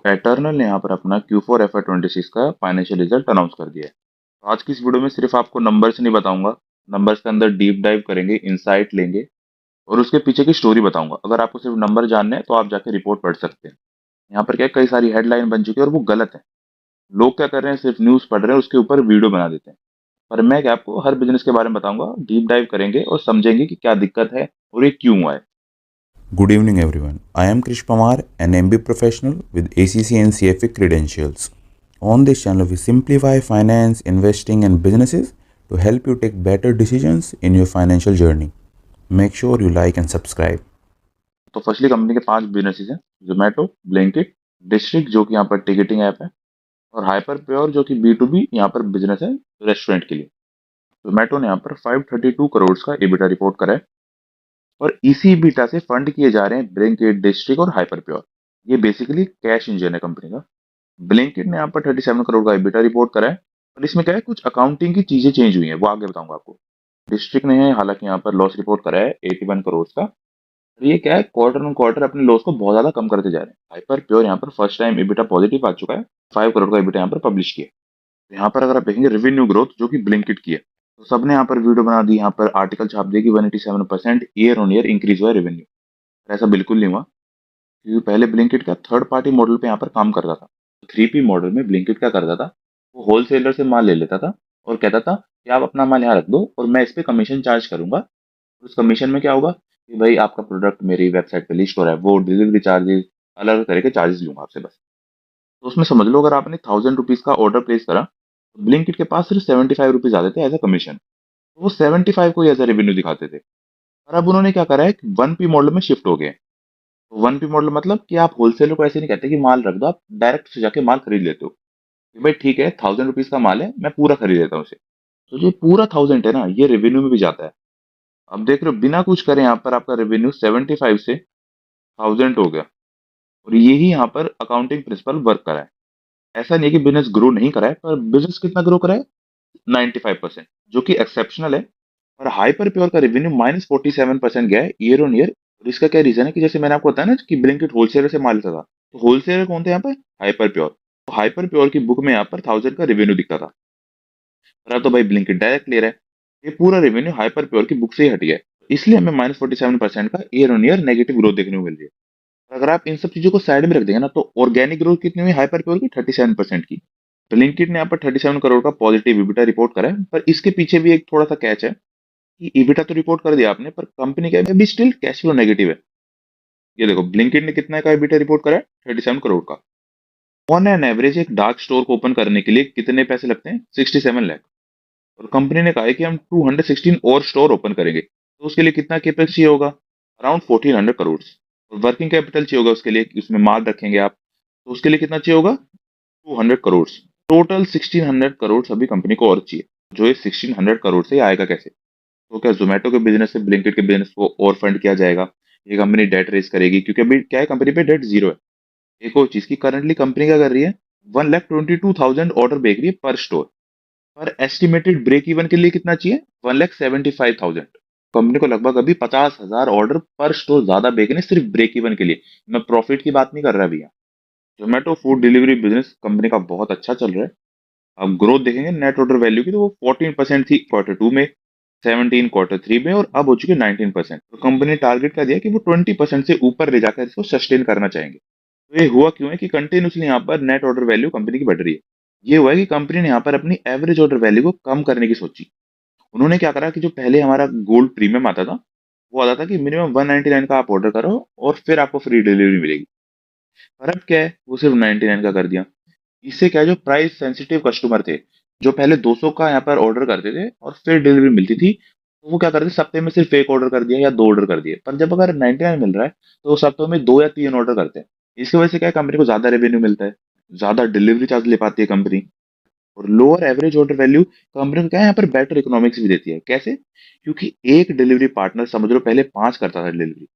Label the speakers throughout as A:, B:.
A: Eternal ने यहाँ पर अपना Q4 FY26 का फाइनेंशियल रिजल्ट अनाउंस कर दिया है। तो आज की इस वीडियो में सिर्फ आपको नंबर्स नहीं बताऊंगा, नंबर्स के अंदर डीप डाइव करेंगे, इंसाइट लेंगे और उसके पीछे की स्टोरी बताऊंगा। अगर आपको सिर्फ नंबर जानने हैं तो आप जाके रिपोर्ट पढ़ सकते हैं। यहाँ पर क्या है, कई सारी हेडलाइन बन चुकी है और वो गलत है। लोग क्या कर रहे हैं, सिर्फ न्यूज पढ़ रहे हैं, उसके ऊपर वीडियो बना देते हैं। पर मैं क्या आपको हर बिजनेस के बारे में बताऊंगा, डीप डाइव करेंगे और समझेंगे कि क्या दिक्कत है और ये क्यों हुआ है।
B: Good evening, everyone. I am Krish Pamar, an MBA professional with ACC and CFA credentials. On this channel, we simplify finance, investing, and businesses to help you take better decisions in your financial journey. Make sure you like and subscribe.
A: तो firstly company के 5 businesses हैं: Zomato, Blinkit, district जो कि यहाँ पर ticketing app है, और hyper pure जो कि B2B यहाँ पर बिजनेस है रेस्टोरेंट के लिए। जोमेटो ने यहाँ पर 532 करोड़ का EBITDA रिपोर्ट करा है और इसी EBITDA से फंड किए जा रहे हैं ब्लिंकिट, डिस्ट्रिक्ट और हाइपर प्योर। ये बेसिकली कैश इंजन है कंपनी का। ब्लिंकिट ने यहाँ पर 37 करोड़ का EBITDA रिपोर्ट करा है और इसमें क्या है, कुछ अकाउंटिंग की चीजें चेंज हुई हैं, वो आगे बताऊंगा आपको। डिस्ट्रिक्ट ने हालांकि यहाँ पर लॉस रिपोर्ट करा है 81 करोड़ का। और ये क्या है, क्वार्टर ऑन क्वार्टर अपने लॉस को बहुत ज्यादा कम करते जा रहे हैं। हाइपर प्योर यहाँ पर फर्स्ट टाइम EBITDA पॉजिटिव आ चुका है, 5 करोड़ का EBITDA यहाँ पर पब्लिश किया है। तो यहाँ पर अगर आप देखेंगे रेवेन्यू ग्रोथ जो कि ब्लिंकिट की है, तो सबने यहाँ पर वीडियो बना दी, यहाँ पर आर्टिकल छाप दिया कि 187% ईयर ऑन ईयर इंक्रीज हुआ है रेवेन्यू। ऐसा बिल्कुल नहीं हुआ, क्योंकि पहले ब्लिंकिट का थर्ड पार्टी मॉडल पे यहाँ पर काम करता था। 3P मॉडल में ब्लिंकिट क्या करता था, वो होलसेलर से माल ले लेता था और कहता था कि आप अपना माल यहाँ रख दो और मैं इस पे कमीशन चार्ज करूंगा। उस कमीशन में क्या होगा कि भाई आपका प्रोडक्ट मेरी वेबसाइट पे लिस्ट हो रहा है, वो डिलीवरी चार्जेस अलग अलग तरह के चार्जेस लूंगा आपसे बस। तो उसमें समझ लो, अगर आपने 1000 रुपीज का ऑर्डर प्लेस करा तो ब्लिंकिट के पास सिर्फ 75 रुपीज आते थे एज अ कमीशन। तो वो 75 को एज अ रेवेन्यू दिखाते थे। और अब उन्होंने क्या करा है कि 1P मॉडल में शिफ्ट हो गए। तो 1P मॉडल मतलब कि आप होलसेलर को ऐसे नहीं कहते कि माल रख दो, आप डायरेक्ट से जाके माल खरीद लेते हो कि भाई ठीक है, 1000 रुपीज का माल है, मैं पूरा खरीद लेता हूँ उसे। तो जो पूरा 1000 है ना, ये रेवेन्यू में भी जाता है। अब देख रहे हो, बिना कुछ करे यहाँ पर आपका रेवेन्यू 75 से 1000 हो गया। और यही यहाँ पर अकाउंटिंग प्रिंसिपल वर्क करा है। ऐसा नहीं है कि बिजनेस ग्रो नहीं करा है, पर बिजनेस कितना ग्रो करा है, 95%, जो कि एक्सेप्शनल है। और हाइपर प्योर का रेवेन्यू -47% गया है ईयर ऑन ईयर। और इसका क्या रीजन है कि जैसे मैंने आपको बताया ना कि ब्लिंकिट होलसेलर से माल लेता था, तो होलसेलर कौन थे यहाँ पर, हाइपर प्योर। तो हाइपर प्योर की बुक में यहाँ पर 1000 का रेवेन्यू दिखता था, और अब तो भाई ब्लिंकिट डायरेक्ट ले रहा है। ये पूरा रेवेन्यू हाइपर प्योर की बुक से ही हट गया है, इसलिए हमें -47% का year on year negative growth देखने को मिल रही है। अगर आप इन सब चीजों को साइड में रख देंगे ना, तो ऑर्गेनिक ग्रोथ कितनी हुई हाइपर प्योर की, 37% की। ब्लिंकिट ने यहाँ पर 37 करोड़ का पॉजिटिव EBITDA रिपोर्ट करा है, पर इसके पीछे भी एक थोड़ा सा कैच है कि EBITDA तो रिपोर्ट कर दिया आपने, पर कंपनी का भी स्टिल कैश फ्लो नेगेटिव है। ये देखो, ब्लिंकिट ने कितना का EBITDA रिपोर्ट करा है, 37 करोड़ का। ऑन एन एवरेज एक डार्क स्टोर को ओपन करने के लिए कितने पैसे लगते हैं, 67 लाख। और कंपनी ने कहा है कि हम 216 और स्टोर ओपन करेंगे, तो उसके लिए कितना कैपेक्स चाहिए होगा, अराउंड 1400 करोड़। और वर्किंग कैपिटल चाहिए होगा उसके लिए, कि उसमें माल रखेंगे आप, तो उसके लिए कितना चाहिए होगा, 200 करोड़। टोटल 1600 करोड़ अभी कंपनी को और चाहिए। जो ये 1600 करोड़ से आएगा कैसे? तो क्या जोमेटो के बिजनेस से ब्लिंकिट के बिजनेस को और फंड किया जाएगा? ये कंपनी डेट रेज करेगी, क्योंकि अभी क्या है, कंपनी पे डेट जीरो है। एक और चीज की, करंटली कंपनी क्या कर रही है, 1,22,000 ऑर्डर बेच रही है पर स्टोर। पर एस्टिमेटेड ब्रेक इवन के लिए कितना चाहिए, 1,75,000। कंपनी को लगभग अभी 50,000 ऑर्डर पर स्टोर ज्यादा बेचने सिर्फ ब्रेक इवन के लिए। मैं प्रॉफिट की बात नहीं कर रहा भैया। Zomato food delivery business company का बहुत अच्छा चल रहा है। अब ग्रोथ देखेंगे नेट ऑर्डर वैल्यू की, तो वो 14% थी क्वार्टर 2 में, 17 क्वार्टर 3 में, और अब हो चुकी है 19%। तो कंपनी टारगेट का दिया कि वो 20% से ऊपर ले जाकर इसको सस्टेन करना चाहेंगे। तो ये हुआ क्यों है कि कंटिन्यूसली यहाँ पर नेट ऑर्डर वैल्यू कंपनी की बढ़ रही है। ये हुआ है कि कंपनी ने यहाँ पर अपनी एवरेज ऑर्डर वैल्यू को कम करने की सोची। उन्होंने क्या करा कि जो पहले हमारा गोल्ड प्रीमियम आता था, वो आता था कि मिनिमम 199 का आप ऑर्डर करो और फिर आपको फ्री डिलीवरी मिलेगी। पर अब क्या है, वो सिर्फ 99 का कर दिया। इससे क्या है, जो प्राइस सेंसिटिव कस्टमर थे, जो पहले 200 का यहाँ पर ऑर्डर करते थे और फिर डिलीवरी मिलती थी, तो वो क्या करते थे, सप्ते में सिर्फ एक ऑर्डर कर दिया या दो ऑर्डर कर दिए। पर जब अगर 99 मिल रहा है, तो वो सप्ताह में 2 या 3 ऑर्डर करते हैं। इसकी वजह से क्या है, कंपनी को ज्यादा रेवेन्यू मिलता है, ज्यादा डिलीवरी चार्ज ले पाती है कंपनी। और lower average order value company को क्या है, यहाँ पर बेटर इकोनॉमिक्स भी देती है। कैसे? क्योंकि एक डिलीवरी पार्टनर समझ लो पहले 5 करता था डिलीवरी,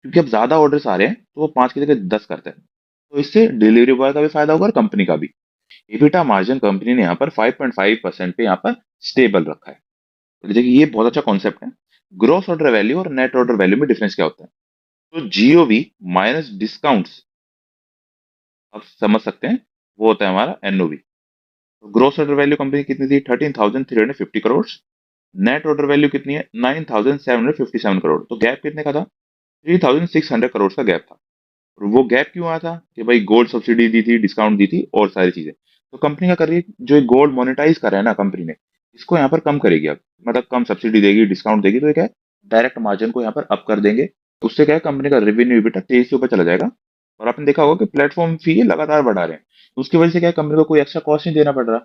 A: क्योंकि अब ज्यादा ऑर्डर्स आ रहे हैं तो वो 5 की जगह 10 करता है। तो इससे डिलीवरी बॉय का भी फायदा होगा और कंपनी का भी। EBITDA मार्जिन कंपनी ने यहाँ पर 5.5% पे यहाँ पर स्टेबल रखा है। तो देखिए, ये बहुत अच्छा कॉन्सेप्ट है। ग्रॉस ऑर्डर वैल्यू और नेट ऑर्डर वैल्यू में डिफरेंस क्या होता है? तो जीओवी माइनस डिस्काउंट्स आप समझ सकते हैं, वो होता है हमारा एनओवी। तो ग्रोस ऑर्डर वैल्यू कंपनी की कितनी थी? 13,350 करोड़। नेट ऑर्डर वैल्यू कितनी है? 9,757 करोड़। तो गैप कितने का था? 3,600 करोड़ का गैप था। और वो गैप क्यों आया था? कि भाई गोल्ड सब्सिडी दी थी, डिस्काउंट दी थी और सारी चीजें। तो कंपनी क्या कर रही है, जो गोल्ड मोनेटाइज कर रहा है ना कंपनी ने, इसको यहाँ पर कम करेगी अब। मतलब कम सब्सिडी देगी, डिस्काउंट देगी, तो ये क्या है, डायरेक्ट मार्जिन को यहाँ पर अप कर देंगे। उससे क्या है, कंपनी का रेवेन्यू बेटा तेजी से ऊपर चला जाएगा। और आपने देखा होगा कि प्लेटफॉर्म फी लगातार बढ़ा रहे हैं। उसकी वजह से क्या है, कंपनी को कोई एक्स्ट्रा कॉस्ट नहीं देना पड़ रहा।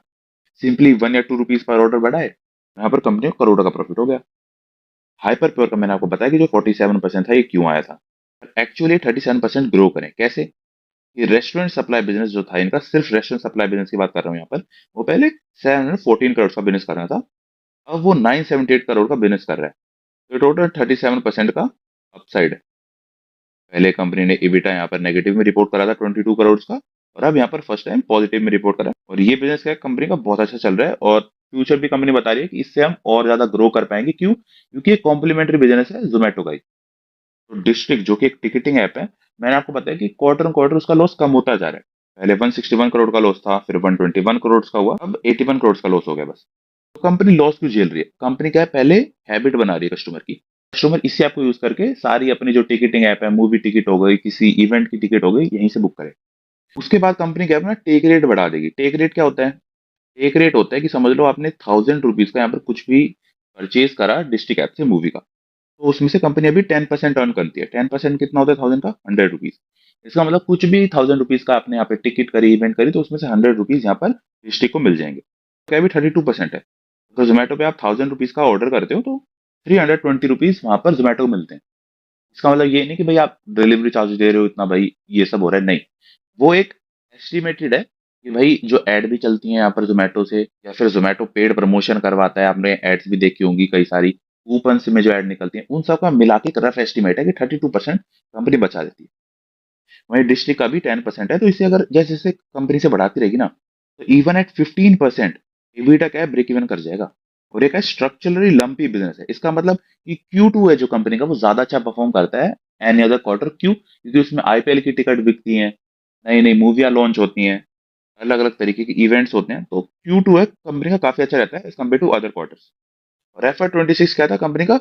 A: सिंपली 1 या 2 रुपीज पर ऑर्डर बढ़ाए, यहाँ पर कंपनी को करोड़ों का प्रॉफिट हो गया। हाइपर प्योर का मैंने आपको बताया कि जो 47% था, ये क्यों आया था। एक्चुअली 37% ग्रो करें कैसे? ये रेस्टोरेंट सप्लाई बिजनेस जो था इनका, सिर्फ रेस्टोरेंट सप्लाई बिजनेस की बात कर रहा हूँ यहाँ पर, वो पहले 714 करोड़ का बिजनेस कर रहा था। अब वो 978 करोड़ का बिजनेस कर रहा है। तो टोटल 37% का अपसाइड है। पहले कंपनी ने EBITDA यहाँ पर नेगेटिव में रिपोर्ट करा था 22 करोड़ का, और अब यहाँ पर फर्स्ट टाइम पॉजिटिव में रिपोर्ट करा है। और ये बिजनेस क्या है, कंपनी का बहुत अच्छा चल रहा है। और फ्यूचर भी कंपनी बता रही है कि इससे हम और ज्यादा ग्रो कर पाएंगे। क्यों? क्योंकि ये कॉम्प्लीमेंट्री बिजनेस है जोमेटो का ही। तो डिस्ट्रिक्ट जो कि एक टिकटिंग ऐप है, मैंने आपको बताया कि क्वार्टर ऑन क्वार्टर उसका लॉस कम होता जा रहा है। पहले 161 करोड़ का लॉस था, फिर 121 करोड़ का हुआ, अब 81 करोड़ का लॉस हो गया बस। तो कंपनी लॉस क्यों झेल रही है? कंपनी क्या है, पहले हैबिट बना रही है कस्टमर की। कस्टमर इसी ऐप को यूज करके सारी अपनी जो टिकटिंग ऐप है, मूवी टिकट हो गई, किसी इवेंट की टिकट हो गई, यहीं से बुक करे। उसके बाद कंपनी क्या है, अपना टेक रेट बढ़ा देगी। टेक रेट क्या होता है? टेक रेट होता है कि समझ लो आपने 1000 रुपीज का यहाँ पर कुछ भी परचेज करा डिस्ट्रिक्ट ऐप से मूवी का, तो उसमें से कंपनी अभी 10% अर्न करती है। 10% कितना होता है 1000 का? 100 रुपीज। इसका मतलब कुछ भी 1000 रुपीज का आपने यहाँ पे टिकट करी, इवेंट करी, तो उसमें से 100 रुपीज यहाँ पर डिस्ट्रिक्ट को मिल जाएंगे। क्या भी 32% है। तो जोमेटो पे आप 1000 रुपीज का ऑर्डर करते हो, तो 320 रुपीज वहां पर जोमेटो को मिलते हैं। इसका मतलब ये नहीं कि भाई आप डिलीवरी चार्ज दे रहे हो इतना, भाई ये सब हो रहा है, नहीं। वो एक एस्टिमेटेड है कि भाई जो एड भी चलती है यहाँ पर जोमेटो से, या फिर जोमेटो पेड प्रमोशन करवाता है, आपने एड्स भी देखी होंगी कई सारी, कूपन में जो एड निकलती है, उन सब का मिला के एक रफ एस्टिमेट है कि 32% कंपनी बचा देती है। वहीं डिस्ट्रिक्ट का भी 10% है। तो इसे अगर जैसे जैसे कंपनी से बढ़ाती रहेगी ना, तो इवन एट 15% EBITDA क्या है, ब्रेक इवन कर जाएगा। और एक है स्ट्रक्चरली लंपी बिजनेस है। इसका मतलब कि Q2 है जो कंपनी का, वो ज्यादा अच्छा परफॉर्म करता है एनी अदर क्वार्टर। क्यों? क्योंकि उसमें IPL की टिकट बिकती हैं, नई नई मूवियाँ लॉन्च होती हैं, अलग अलग तरीके के इवेंट्स होते हैं। तो Q2 है कंपनी का काफी अच्छा रहता है as compare to other quarters. और FY26 क्या था कंपनी का?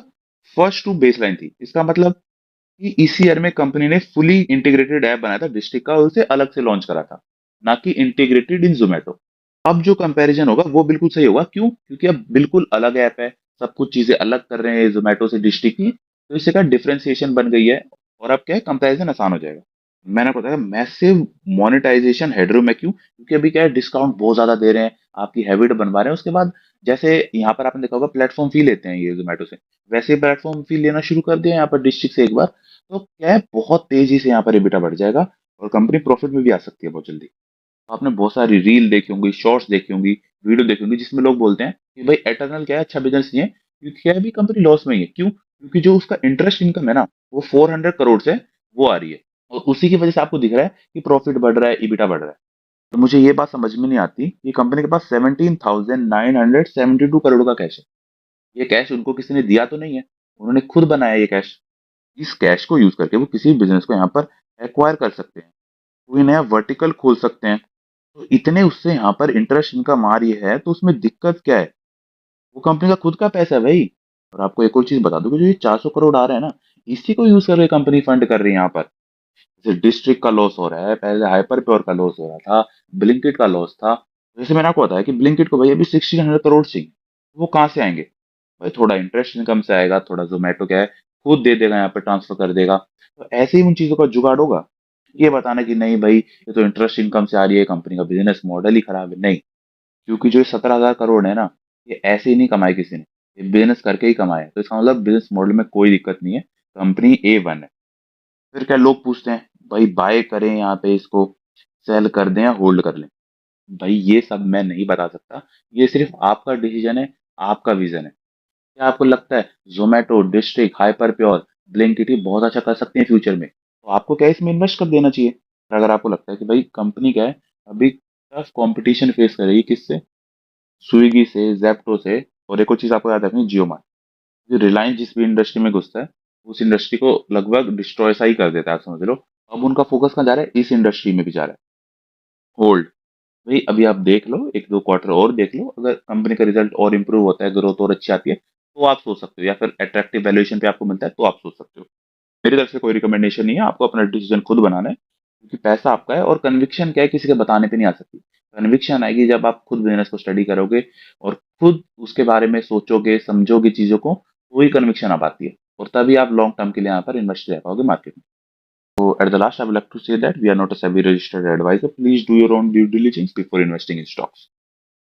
A: फर्स्ट टू बेस लाइन थी। इसका मतलब कि इसी ईयर में कंपनी ने फुली इंटीग्रेटेड ऐप बनाया था डिस्ट्रिक्ट का, और उसे अलग से लॉन्च करा था, ना कि इंटीग्रेटेड इन जोमेटो। अब जो कंपैरिजन होगा वो बिल्कुल सही होगा। क्यों? क्योंकि अब बिल्कुल अलग ऐप है, सब कुछ चीजें अलग कर रहे हैं जोमेटो से डिस्ट्रिक्ट की, तो इससे क्या डिफरेंशिएशन बन गई है। और अब क्या है, कंपैरिजन आसान हो जाएगा। मैंने आपको बताया मैसिव मोनेटाइजेशन हेडरूम है। क्यों? क्योंकि अभी क्या है, डिस्काउंट बहुत ज्यादा दे रहे हैं, आपकी हैबिट बनवा रहे हैं। उसके बाद जैसे यहाँ पर आपने देखा होगा प्लेटफॉर्म फी लेते हैं ये जोमेटो से, वैसे ही प्लेटफॉर्म फी लेना शुरू कर दिया यहाँ पर डिस्ट्रिक्ट से एक बार। तो क्या है, बहुत तेजी से यहाँ पर EBITDA बढ़ जाएगा, और कंपनी प्रॉफिट में भी आ सकती है बहुत जल्दी। आपने बहुत सारी रील देखी होंगी, शॉर्ट्स देखी होंगी, वीडियो देखी होंगी, जिसमें लोग बोलते हैं कि भाई एटर्नल क्या है, अच्छा बिजनेस नहीं है, क्योंकि क्या है, अभी कंपनी लॉस में ही है। क्यों? क्योंकि जो उसका इंटरेस्ट इनकम है ना, वो 400 करोड़ से वो आ रही है, और उसी की वजह से आपको दिख रहा है कि प्रॉफिट बढ़ रहा है, EBITDA बढ़ रहा है। तो मुझे ये बात समझ में नहीं आती कि कंपनी के पास 17,972 करोड़ का कैश है। ये कैश उनको किसी ने दिया तो नहीं है, उन्होंने खुद बनाया ये कैश। इस कैश को यूज करके वो किसी भी बिजनेस को यहाँ पर एक्वायर कर सकते हैं, कोई नया वर्टिकल खोल सकते हैं। तो इतने उससे यहाँ पर इंटरेस्ट इनकम आ रही है, तो उसमें दिक्कत क्या है? वो कंपनी का खुद का पैसा है भाई। और आपको एक और चीज बता दूं कि जो ये 400 करोड़ आ रहा है ना, इसी को यूज करके कंपनी फंड कर रही है यहाँ पर। जैसे डिस्ट्रिक्ट का लॉस हो रहा है, पहले हाइपर प्योर का लॉस हो रहा था, ब्लिंकिट का लॉस था। जैसे मैंने आपको बताया कि ब्लिंकिट को भाई अभी 1600 करोड़ चाहिए, वो कहाँ से आएंगे? भाई थोड़ा इंटरेस्ट इनकम से आएगा, थोड़ा जोमेटो क्या है, खुद दे देगा, यहाँ पे ट्रांसफर कर देगा। तो ऐसे ही उन चीजों का जुगाड़ होगा। ये बताना कि नहीं भाई ये तो इंटरेस्ट इनकम से आ रही है, कंपनी का बिजनेस मॉडल ही खराब है, नहीं। क्योंकि जो ये 17,000 करोड़ है ना, ये ऐसे ही नहीं कमाए किसी ने, ये बिजनेस करके ही कमाए। तो इसका मतलब बिजनेस मॉडल में कोई दिक्कत नहीं है, कंपनी A1 है। फिर क्या लोग पूछते हैं, भाई बाय करें यहाँ पे इसको, सेल कर दें या होल्ड कर लें? भाई ये सब मैं नहीं बता सकता, ये सिर्फ आपका डिसीजन है, आपका विजन है। क्या आपको लगता है Zomato, district, hyper pure, Blinkit ये बहुत अच्छा कर सकते हैं फ्यूचर में? तो आपको क्या है, इसमें इन्वेस्ट कर देना चाहिए। और अगर आपको लगता है कि भाई कंपनी क्या है, अभी टफ कंपटीशन फेस कर रही है, किससे? स्विगी से, जेप्टो से, और एक और चीज आपको याद रखनी, जियो मार्ट। जो रिलायंस जिस भी इंडस्ट्री में घुसता है, उस इंडस्ट्री को लगभग डिस्ट्रॉय सा ही कर देता है, आप समझ लो। अब उनका फोकस कहाँ जा रहा है? इस इंडस्ट्री में भी जा रहा है। होल्ड। भाई अभी आप देख लो, 1-2 क्वार्टर और देख लो, अगर कंपनी का रिजल्ट और इम्प्रूव होता है, ग्रोथ और अच्छी आती है, तो आप सोच सकते हो, या फिर अट्रैक्टिव वैल्यूएशन पे आपको मिलता है तो आप सोच सकते हो। मेरी तरफ से कोई रिकमेंडेशन नहीं है, आपको अपना डिसीजन खुद बनाना है, क्योंकि पैसा आपका है और कन्विक्शन क्या है, किसी के बताने पे नहीं आ सकती। कन्विक्शन आएगी जब आप खुद बिजनेस को स्टडी करोगे और खुद उसके बारे में सोचोगे, समझोगे चीज़ों को, तो ही कन्विक्शन आ पाती है और तभी आप लॉन्ग टर्म के लिए यहाँ पर इन्वेस्ट रह पाओगे मार्केट में। So at the last, I would like to say that we are not a SEBI registered advisor. Please do your own due diligence before investing in stocks.